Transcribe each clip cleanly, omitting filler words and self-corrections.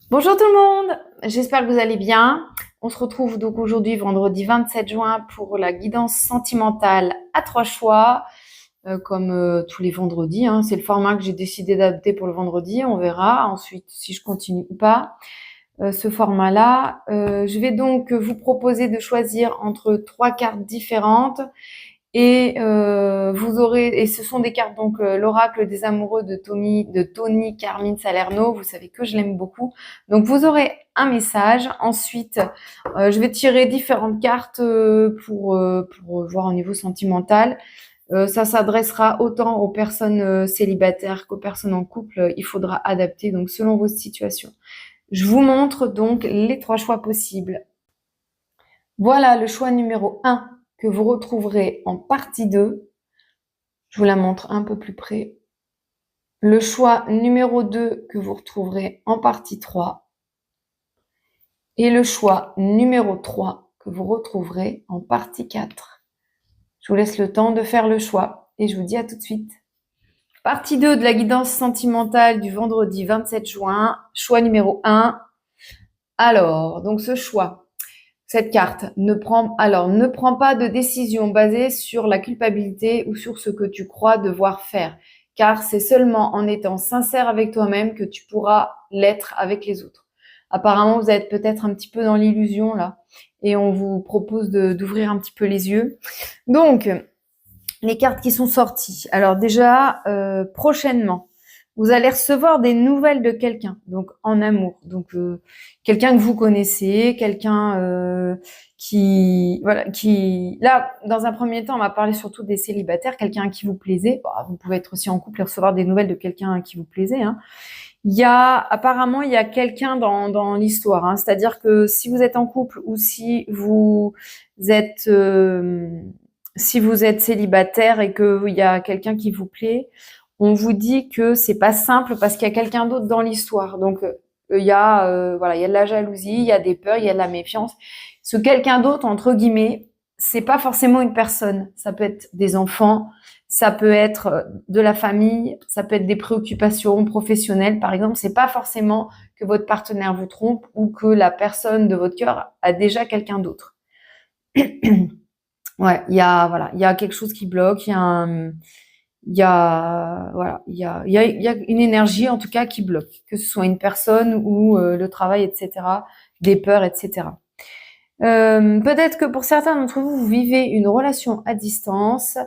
Bonjour tout le monde, j'espère que vous allez bien. On se retrouve donc aujourd'hui, vendredi 27 juin, pour la guidance sentimentale à 3 choix, comme tous les vendredis, hein. C'est le format que j'ai décidé d'adapter pour le vendredi. On verra ensuite si je continue ou pas ce format-là. Je vais donc vous proposer de choisir entre 3 cartes différentes. Et ce sont des cartes, donc l'oracle des amoureux de Tony Carmine Salerno. Vous savez que je l'aime beaucoup. Donc vous aurez un message. Ensuite, je vais tirer différentes cartes pour voir au niveau sentimental. Ça s'adressera autant aux personnes célibataires qu'aux personnes en couple. Il faudra adapter donc selon vos situations. Je vous montre donc les 3 choix possibles. Voilà le choix numéro 1 que vous retrouverez en partie 2. Je vous la montre un peu plus près. Le choix numéro 2 que vous retrouverez en partie 3. Et le choix numéro 3 que vous retrouverez en partie 4. Je vous laisse le temps de faire le choix et je vous dis à tout de suite. Partie 2 de la guidance sentimentale du vendredi 27 juin. Choix numéro 1. Alors, donc ce choix, cette carte ne prend pas de décision basée sur la culpabilité ou sur ce que tu crois devoir faire, car c'est seulement en étant sincère avec toi-même que tu pourras l'être avec les autres. Apparemment, vous êtes peut-être un petit peu dans l'illusion là, et on vous propose d'ouvrir un petit peu les yeux. Donc, les cartes qui sont sorties. Alors déjà, prochainement, vous allez recevoir des nouvelles de quelqu'un, donc en amour. Donc quelqu'un que vous connaissez, quelqu'un qui là, dans un premier temps, on va parler surtout des célibataires, quelqu'un à qui vous plaisez. Bah, vous pouvez être aussi en couple et recevoir des nouvelles de quelqu'un à qui vous plaisez, hein. Apparemment, il y a quelqu'un dans l'histoire, hein. C'est-à-dire que si vous êtes en couple ou êtes si vous êtes célibataire et qu'il y a quelqu'un qui vous plaît, on vous dit que c'est pas simple parce qu'il y a quelqu'un d'autre dans l'histoire. Donc il y a il y a de la jalousie, il y a des peurs, il y a de la méfiance. Ce quelqu'un d'autre entre guillemets, c'est pas forcément une personne. Ça peut être des enfants, ça peut être de la famille, ça peut être des préoccupations professionnelles par exemple. C'est pas forcément que votre partenaire vous trompe ou que la personne de votre cœur a déjà quelqu'un d'autre. Ouais, il y a quelque chose qui bloque, il y a une énergie en tout cas qui bloque, que ce soit une personne ou le travail, etc., des peurs, etc. Peut-être que pour certains d'entre vous, vous vivez une relation à distance.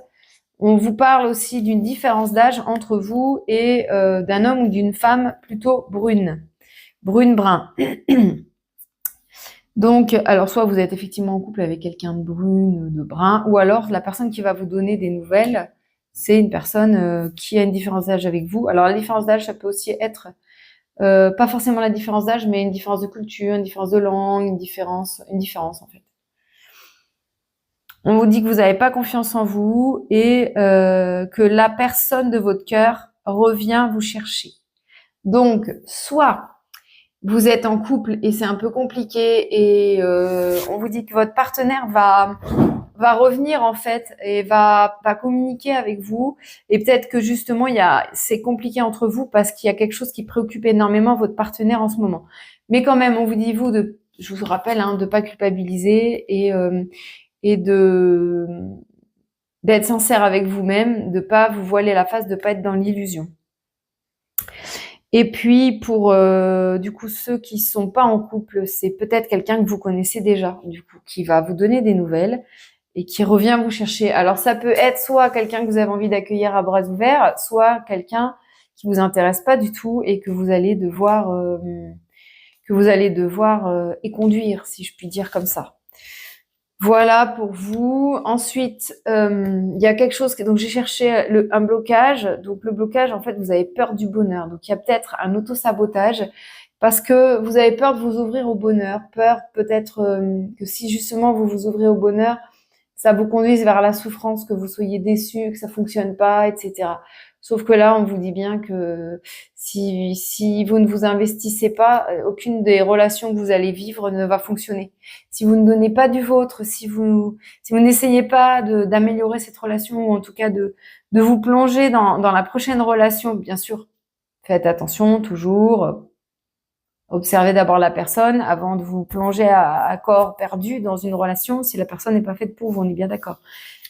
On vous parle aussi d'une différence d'âge entre vous et d'un homme ou d'une femme plutôt brune-brun. Donc, alors soit vous êtes effectivement en couple avec quelqu'un de brune, de brun, ou alors la personne qui va vous donner des nouvelles, c'est une personne qui a une différence d'âge avec vous. Alors la différence d'âge, ça peut aussi être pas forcément la différence d'âge, mais une différence de culture, une différence de langue, une différence en fait. On vous dit que vous n'avez pas confiance en vous et que la personne de votre cœur revient vous chercher. Donc, soit vous êtes en couple et c'est un peu compliqué et on vous dit que votre partenaire va revenir en fait et va communiquer avec vous et peut-être que justement c'est compliqué entre vous parce qu'il y a quelque chose qui préoccupe énormément votre partenaire en ce moment. Mais quand même, on vous dit je vous rappelle de pas culpabiliser et d'être sincère avec vous-même, de pas vous voiler la face, de pas être dans l'illusion. Et puis pour du coup ceux qui sont pas en couple, c'est peut-être quelqu'un que vous connaissez déjà, du coup, qui va vous donner des nouvelles et qui revient vous chercher. Alors ça peut être soit quelqu'un que vous avez envie d'accueillir à bras ouverts, soit quelqu'un qui vous intéresse pas du tout et que vous allez devoir éconduire, si je puis dire comme ça. Voilà pour vous. Ensuite, il y a quelque chose donc j'ai cherché un blocage. Donc le blocage, en fait, vous avez peur du bonheur. Donc il y a peut-être un auto-sabotage parce que vous avez peur de vous ouvrir au bonheur. Peur peut-être que si justement vous vous ouvrez au bonheur, ça vous conduise vers la souffrance, que vous soyez déçu, que ça fonctionne pas, etc. Sauf que là, on vous dit bien que si vous ne vous investissez pas, aucune des relations que vous allez vivre ne va fonctionner. Si vous ne donnez pas du vôtre, si vous n'essayez pas d'améliorer cette relation ou en tout cas de vous plonger dans la prochaine relation, bien sûr, faites attention toujours. Observez d'abord la personne avant de vous plonger à corps perdu dans une relation si la personne n'est pas faite pour vous, on est bien d'accord.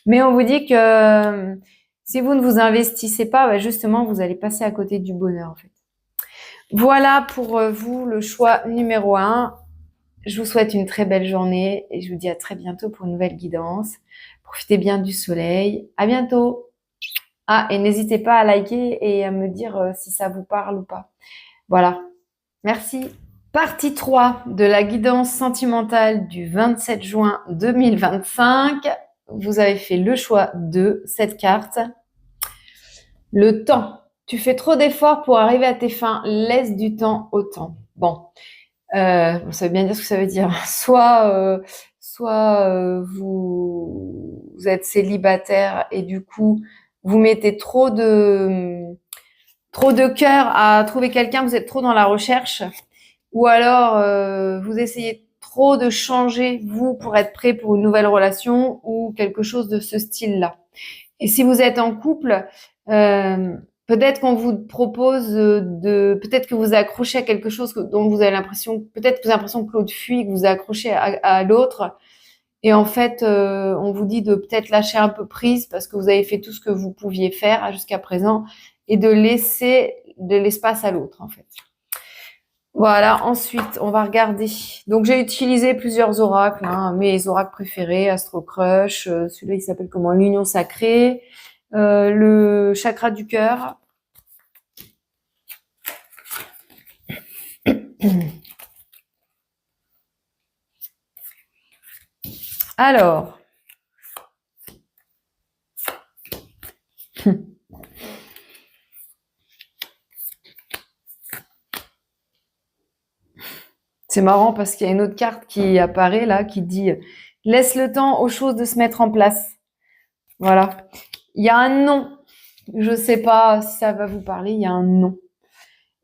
Mais on vous dit que si vous ne vous investissez pas, justement, vous allez passer à côté du bonheur, en fait. Voilà pour vous le choix numéro 1. Je vous souhaite une très belle journée et je vous dis à très bientôt pour une nouvelle guidance. Profitez bien du soleil. À bientôt. Ah, et n'hésitez pas à liker et à me dire si ça vous parle ou pas. Voilà. Merci. Partie 3 de la guidance sentimentale du 27 juin 2025. Vous avez fait le choix de cette carte. Le temps. Tu fais trop d'efforts pour arriver à tes fins. Laisse du temps au temps. Bon. Ça veut bien dire ce que ça veut dire. Soit vous êtes célibataire et du coup, vous mettez trop de cœur à trouver quelqu'un, vous êtes trop dans la recherche. Ou alors, vous essayez trop de changer, vous, pour être prêt pour une nouvelle relation ou quelque chose de ce style-là. Et si vous êtes en couple, peut-être qu'on vous propose peut-être que vous accrochez à quelque chose dont vous avez l'impression, peut-être que vous avez l'impression que l'autre fuit, que vous accrochez à l'autre. Et en fait, on vous dit de peut-être lâcher un peu prise parce que vous avez fait tout ce que vous pouviez faire jusqu'à présent et de laisser de l'espace à l'autre, en fait. Voilà, ensuite, on va regarder. Donc, j'ai utilisé plusieurs oracles, mes oracles préférés, Astro Crush, celui-là, il s'appelle comment? L'Union Sacrée, le chakra du cœur. Alors, c'est marrant parce qu'il y a une autre carte qui apparaît là, qui dit « Laisse le temps aux choses de se mettre en place ». Voilà. Il y a un nom. Je sais pas si ça va vous parler, il y a un nom.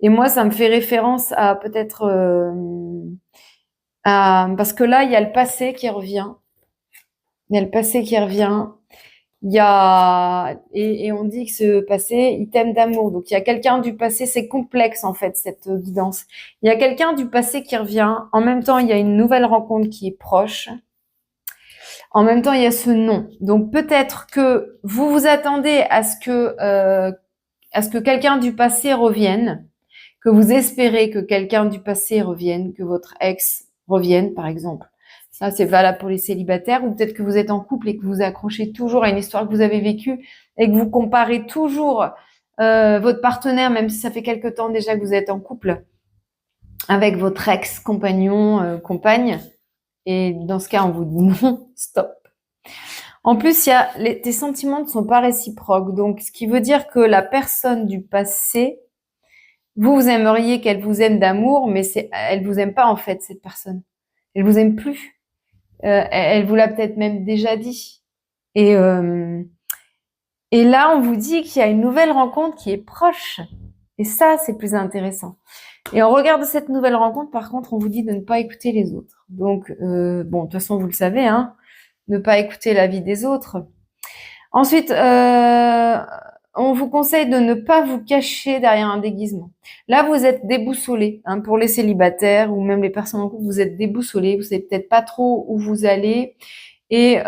Et moi, ça me fait référence à peut-être... parce que là, il y a le passé qui revient. Il y a le passé qui revient. Il y a et on dit que ce passé, il t'aime d'amour. Donc il y a quelqu'un du passé, c'est complexe en fait cette guidance. Il y a quelqu'un du passé qui revient. En même temps, il y a une nouvelle rencontre qui est proche. En même temps, il y a ce nom. Donc peut-être que vous vous attendez à ce que quelqu'un du passé revienne, que vous espérez que quelqu'un du passé revienne, que votre ex revienne par exemple. Ça, c'est valable pour les célibataires, ou peut-être que vous êtes en couple et que vous accrochez toujours à une histoire que vous avez vécue et que vous comparez toujours votre partenaire, même si ça fait quelque temps déjà que vous êtes en couple, avec votre ex-compagnon, compagne. Et dans ce cas, on vous dit non, stop. En plus, tes sentiments ne sont pas réciproques. Donc, ce qui veut dire que la personne du passé, vous aimeriez qu'elle vous aime d'amour, mais elle vous aime pas en fait, cette personne. Elle vous aime plus. Elle vous l'a peut-être même déjà dit. Et là, on vous dit qu'il y a une nouvelle rencontre qui est proche. Et ça, c'est plus intéressant. Et en regard de cette nouvelle rencontre, par contre, on vous dit de ne pas écouter les autres. Donc, bon, de toute façon, vous le savez, ne pas écouter l'avis des autres. Ensuite, on vous conseille de ne pas vous cacher derrière un déguisement. Là, vous êtes déboussolés, pour les célibataires ou même les personnes en couple, vous êtes déboussolés, vous savez peut-être pas trop où vous allez et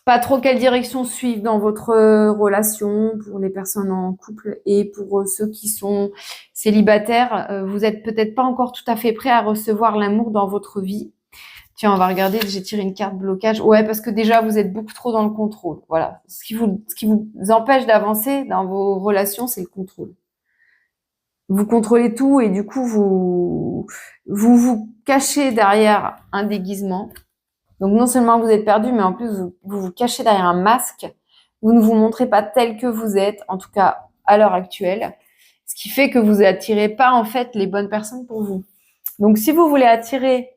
pas trop quelle direction suivre dans votre relation pour les personnes en couple et pour ceux qui sont célibataires. Vous êtes peut-être pas encore tout à fait prêts à recevoir l'amour dans votre vie. Tiens, on va regarder, j'ai tiré une carte blocage. Ouais, parce que déjà, vous êtes beaucoup trop dans le contrôle. Voilà. Ce qui vous empêche d'avancer dans vos relations, c'est le contrôle. Vous contrôlez tout et du coup, vous cachez derrière un déguisement. Donc, non seulement vous êtes perdu, mais en plus, vous cachez derrière un masque. Vous ne vous montrez pas tel que vous êtes, en tout cas, à l'heure actuelle. Ce qui fait que vous n'attirez pas, en fait, les bonnes personnes pour vous. Donc, si vous voulez attirer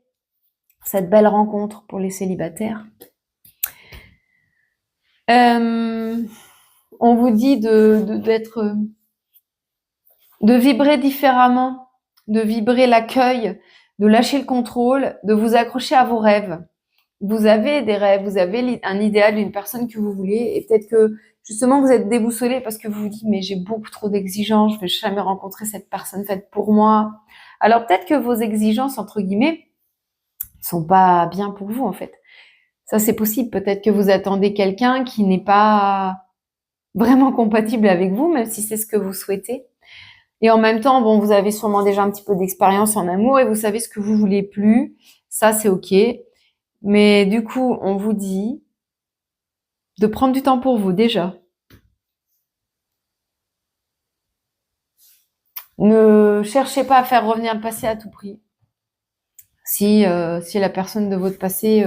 cette belle rencontre pour les célibataires. On vous dit de vibrer différemment, de vibrer l'accueil, de lâcher le contrôle, de vous accrocher à vos rêves. Vous avez des rêves, vous avez un idéal d'une personne que vous voulez et peut-être que justement vous êtes déboussolé parce que vous vous dites mais j'ai beaucoup trop d'exigences, je vais jamais rencontrer cette personne faite pour moi. Alors peut-être que vos exigences entre guillemets sont pas bien pour vous en fait. Ça c'est possible. Peut-être que vous attendez quelqu'un qui n'est pas vraiment compatible avec vous, même si c'est ce que vous souhaitez. Et en même temps, bon, vous avez sûrement déjà un petit peu d'expérience en amour et vous savez ce que vous voulez plus. Ça, c'est OK. Mais du coup, on vous dit de prendre du temps pour vous déjà. Ne cherchez pas à faire revenir le passé à tout prix. Si la personne de votre passé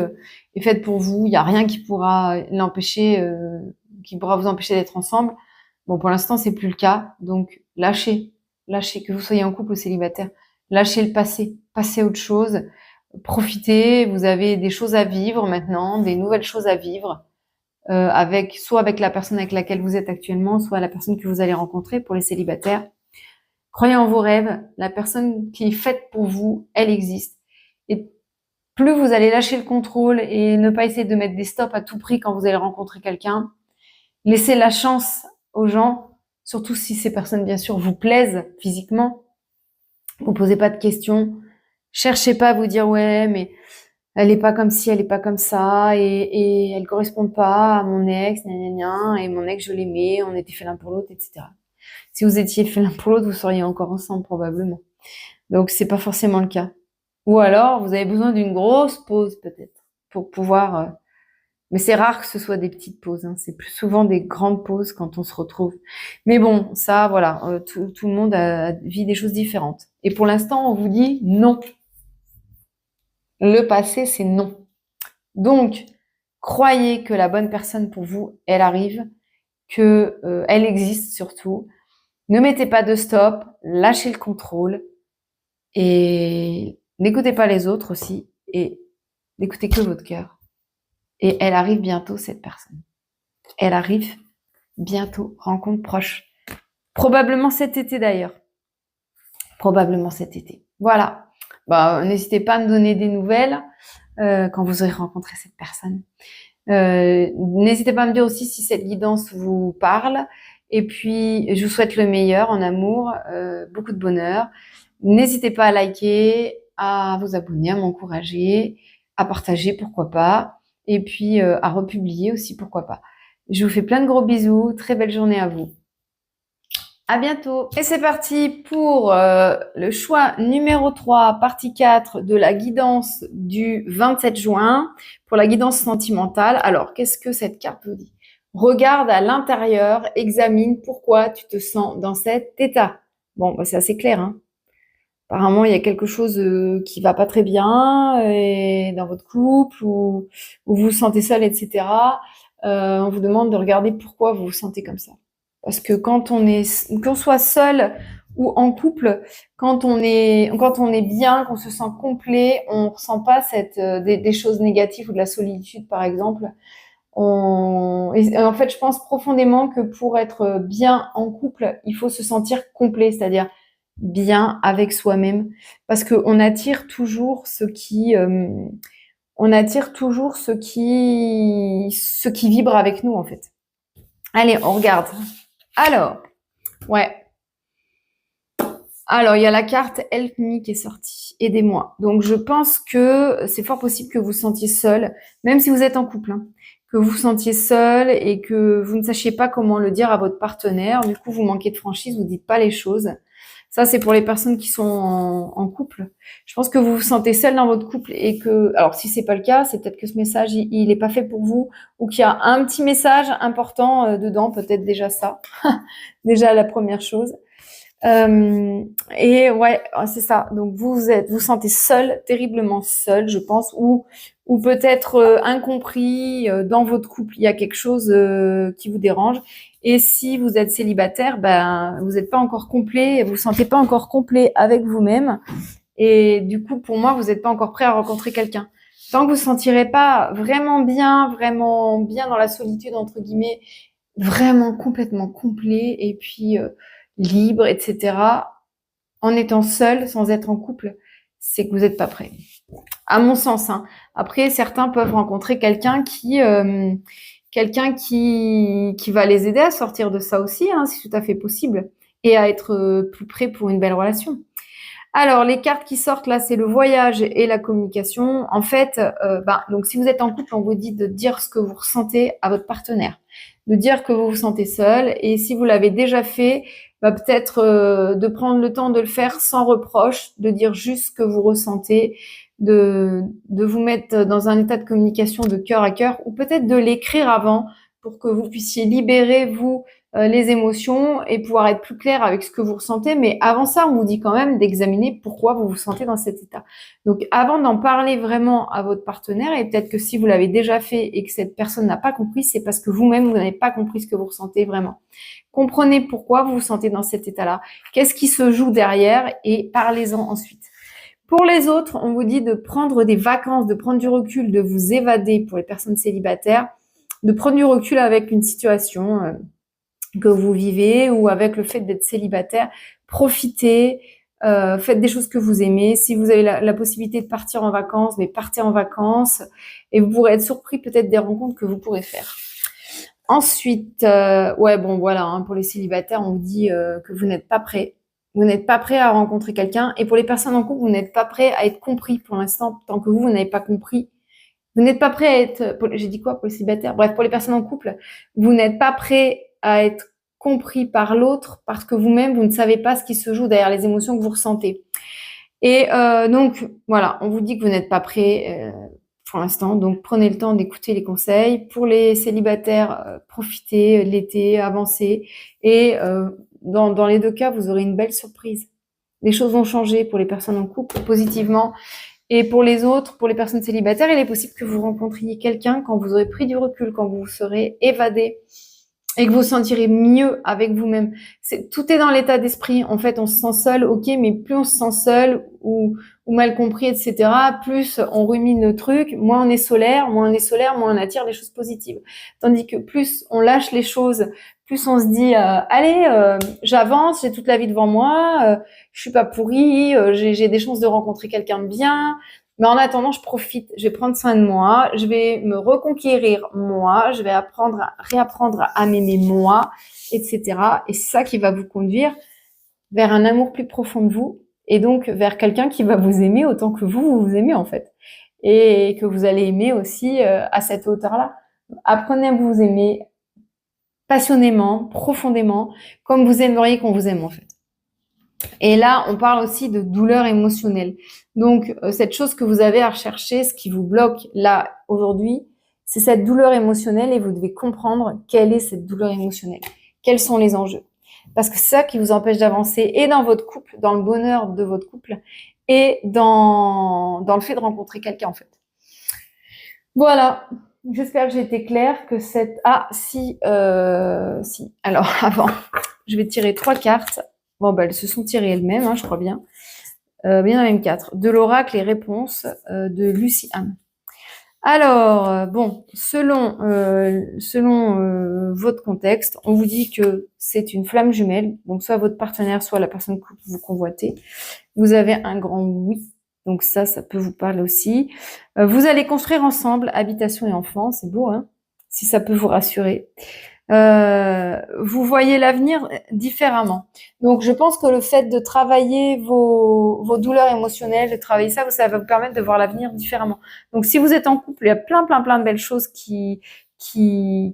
est faite pour vous, il n'y a rien qui pourra l'empêcher, qui pourra vous empêcher d'être ensemble. Bon, pour l'instant, c'est plus le cas. Donc, lâchez, que vous soyez en couple ou célibataire. Lâchez le passé, passez à autre chose. Profitez, vous avez des choses à vivre maintenant, des nouvelles choses à vivre, soit avec la personne avec laquelle vous êtes actuellement, soit la personne que vous allez rencontrer pour les célibataires. Croyez en vos rêves, la personne qui est faite pour vous, elle existe. Et plus vous allez lâcher le contrôle et ne pas essayer de mettre des stops à tout prix quand vous allez rencontrer quelqu'un, laissez la chance aux gens, surtout si ces personnes, bien sûr, vous plaisent physiquement. Vous posez pas de questions. Cherchez pas à vous dire, ouais, mais elle est pas comme ci, elle est pas comme ça, et elle correspond pas à mon ex, gna gna gna, et mon ex, je l'aimais, on était fait l'un pour l'autre, etc. Si vous étiez fait l'un pour l'autre, vous seriez encore ensemble, probablement. Donc, c'est pas forcément le cas. Ou alors, vous avez besoin d'une grosse pause, peut-être, pour pouvoir, mais c'est rare que ce soit des petites pauses, hein. C'est plus souvent des grandes pauses quand on se retrouve. Mais bon, ça, voilà, tout le monde vit des choses différentes. Et pour l'instant, on vous dit non. Le passé, c'est non. Donc, croyez que la bonne personne pour vous, elle arrive, que elle existe surtout. Ne mettez pas de stop, lâchez le contrôle et n'écoutez pas les autres aussi et n'écoutez que votre cœur. Et elle arrive bientôt, cette personne. Elle arrive bientôt, rencontre proche. Probablement cet été d'ailleurs. Probablement cet été. Voilà. Bah, n'hésitez pas à me donner des nouvelles quand vous aurez rencontré cette personne. N'hésitez pas à me dire aussi si cette guidance vous parle. Et puis, je vous souhaite le meilleur en amour, beaucoup de bonheur. N'hésitez pas à liker, à vous abonner, à m'encourager, à partager, pourquoi pas. Et puis, à republier aussi, pourquoi pas. Je vous fais plein de gros bisous. Très belle journée à vous. À bientôt. Et c'est parti pour le choix numéro 3, partie 4 de la guidance du 27 juin pour la guidance sentimentale. Alors, qu'est-ce que cette carte vous dit? Regarde à l'intérieur, examine pourquoi tu te sens dans cet état. Bon, bah, c'est assez clair, hein. Apparemment, il y a quelque chose qui va pas très bien dans votre couple ou vous vous sentez seul, etc. On vous demande de regarder pourquoi vous vous sentez comme ça. Parce que qu'on soit seul ou en couple, quand on est bien, qu'on se sent complet, on ressent pas des choses négatives ou de la solitude, par exemple. Et en fait, je pense profondément que pour être bien en couple, il faut se sentir complet, c'est-à-dire bien avec soi-même, parce qu'on attire toujours ce qui vibre avec nous, en fait. Allez, on regarde. Alors, ouais. Alors, il y a la carte Help Me qui est sortie. Aidez-moi. Donc, je pense que c'est fort possible que vous vous sentiez seul, même si vous êtes en couple, hein, que vous vous sentiez seul et que vous ne sachiez pas comment le dire à votre partenaire. Du coup, vous manquez de franchise, vous dites pas les choses. Ça, c'est pour les personnes qui sont en couple. Je pense que vous vous sentez seul dans votre couple et que, alors si c'est pas le cas, c'est peut-être que ce message, il est pas fait pour vous ou qu'il y a un petit message important dedans, peut-être déjà ça. Déjà la première chose. Et ouais, c'est ça. Donc vous sentez seul, terriblement seul, je pense, ou peut-être incompris dans votre couple. Il y a quelque chose qui vous dérange. Et si vous êtes célibataire, ben vous n'êtes pas encore complet, vous vous sentez pas encore complet avec vous-même. Et du coup, pour moi, vous n'êtes pas encore prêt à rencontrer quelqu'un. Tant que vous ne sentirez pas vraiment bien dans la solitude entre guillemets, vraiment complètement complet, et puis libre, etc., en étant seul, sans être en couple, c'est que vous n'êtes pas prêt. À mon sens, hein. Après, certains peuvent rencontrer quelqu'un quelqu'un qui va les aider à sortir de ça aussi, hein, c'est tout à fait possible, et à être plus prêt pour une belle relation. Alors, les cartes qui sortent là, c'est le voyage et la communication. En fait, donc si vous êtes en couple, on vous dit de dire ce que vous ressentez à votre partenaire, de dire que vous vous sentez seul. Et si vous l'avez déjà fait, peut-être de prendre le temps de le faire sans reproche, de dire juste ce que vous ressentez, de vous mettre dans un état de communication de cœur à cœur, ou peut-être de l'écrire avant pour que vous puissiez libérer, vous, les émotions et pouvoir être plus clair avec ce que vous ressentez. Mais avant ça, on vous dit quand même d'examiner pourquoi vous vous sentez dans cet état. Donc, avant d'en parler vraiment à votre partenaire, et peut-être que si vous l'avez déjà fait et que cette personne n'a pas compris, c'est parce que vous-même, vous n'avez pas compris ce que vous ressentez vraiment. Comprenez pourquoi vous vous sentez dans cet état-là. Qu'est-ce qui se joue derrière et parlez-en ensuite. Pour les autres, on vous dit de prendre des vacances, de prendre du recul, de vous évader pour les personnes célibataires, de prendre du recul avec une situation que vous vivez ou avec le fait d'être célibataire. Profitez, faites des choses que vous aimez. Si vous avez la possibilité de partir en vacances, mais partez en vacances et vous pourrez être surpris peut-être des rencontres que vous pourrez faire. Ensuite, pour les célibataires, on vous dit que vous n'êtes pas prêts. Vous n'êtes pas prêt à rencontrer quelqu'un. Et pour les personnes en couple, vous n'êtes pas prêt à être compris pour l'instant, tant que vous n'avez pas compris. Vous n'êtes pas prêt à être... J'ai dit quoi pour les célibataires? Bref, pour les personnes en couple, vous n'êtes pas prêt à être compris par l'autre parce que vous-même, vous ne savez pas ce qui se joue derrière les émotions que vous ressentez. Et donc, voilà, on vous dit que vous n'êtes pas prêt pour l'instant. Donc, prenez le temps d'écouter les conseils. Pour les célibataires, profitez l'été, avancez. Et dans les deux cas, vous aurez une belle surprise. Les choses vont changer pour les personnes en couple positivement. Et pour les autres, pour les personnes célibataires, il est possible que vous rencontriez quelqu'un quand vous aurez pris du recul, quand vous vous serez évadé et que vous vous sentirez mieux avec vous-même. Tout est dans l'état d'esprit. En fait, on se sent seul, ok, mais plus on se sent seul ou mal compris, etc., plus on rumine le truc, moins on est solaire, moins on attire des choses positives. Tandis que plus on lâche les choses, plus on se dit, allez, j'avance, j'ai toute la vie devant moi, je suis pas pourrie, j'ai des chances de rencontrer quelqu'un de bien. Mais en attendant, je profite, je vais prendre soin de moi, je vais me reconquérir moi, je vais réapprendre à m'aimer moi, etc. Et c'est ça qui va vous conduire vers un amour plus profond de vous et donc vers quelqu'un qui va vous aimer autant que vous vous aimez en fait. Et que vous allez aimer aussi à cette hauteur-là. Apprenez à vous aimer passionnément, profondément, comme vous aimeriez qu'on vous aime en fait. Et là, on parle aussi de douleur émotionnelle. Donc, cette chose que vous avez à rechercher, ce qui vous bloque là, aujourd'hui, c'est cette douleur émotionnelle et vous devez comprendre quelle est cette douleur émotionnelle. Quels sont les enjeux? Parce que c'est ça qui vous empêche d'avancer et dans votre couple, dans le bonheur de votre couple et dans le fait de rencontrer quelqu'un, en fait. Voilà. J'espère que j'ai été claire, que cette... si. Alors, avant, je vais tirer 3 cartes. Bon, elles se sont tirées elles-mêmes, hein, je crois bien. Bien même 4. De l'oracle et réponses de Lucie Anne. Alors, selon votre contexte, on vous dit que c'est une flamme jumelle. Donc, soit votre partenaire, soit la personne que vous convoitez. Vous avez un grand oui. Donc ça peut vous parler aussi. Vous allez construire ensemble habitation et enfants. C'est beau, hein? Si ça peut vous rassurer. Vous voyez l'avenir différemment. Donc, je pense que le fait de travailler vos douleurs émotionnelles, de travailler ça va vous permettre de voir l'avenir différemment. Donc, si vous êtes en couple, il y a plein de belles choses qui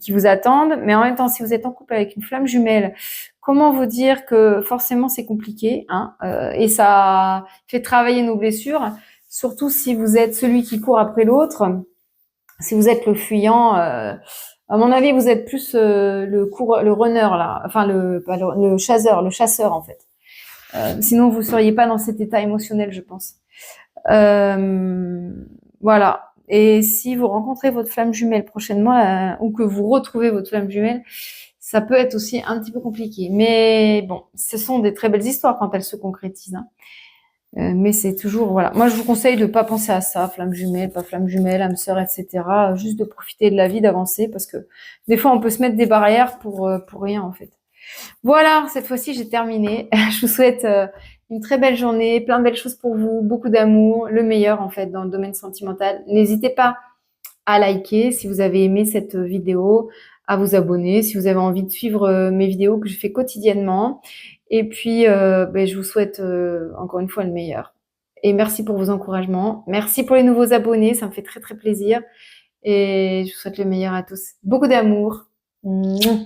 vous attendent. Mais en même temps, si vous êtes en couple avec une flamme jumelle, comment vous dire que forcément c'est compliqué, hein, et ça fait travailler nos blessures, surtout si vous êtes celui qui court après l'autre, si vous êtes le fuyant. À mon avis, vous êtes plus le runner là, enfin le chasseur en fait. Sinon, vous seriez pas dans cet état émotionnel, je pense. Voilà. Et si vous rencontrez votre flamme jumelle prochainement, ou que vous retrouvez votre flamme jumelle, ça peut être aussi un petit peu compliqué. Mais bon, ce sont des très belles histoires quand elles se concrétisent. Hein. Mais c'est toujours, voilà. Moi, je vous conseille de pas penser à ça, flamme jumelle, pas flamme jumelle, âme sœur, etc. Juste de profiter de la vie, d'avancer, parce que des fois, on peut se mettre des barrières pour rien, en fait. Voilà, cette fois-ci, j'ai terminé. Je vous souhaite une très belle journée, plein de belles choses pour vous, beaucoup d'amour, le meilleur, en fait, dans le domaine sentimental. N'hésitez pas à liker si vous avez aimé cette vidéo, à vous abonner si vous avez envie de suivre mes vidéos que je fais quotidiennement. Et puis, je vous souhaite encore une fois le meilleur. Et merci pour vos encouragements. Merci pour les nouveaux abonnés, ça me fait très très plaisir. Et je vous souhaite le meilleur à tous. Beaucoup d'amour. Mouah.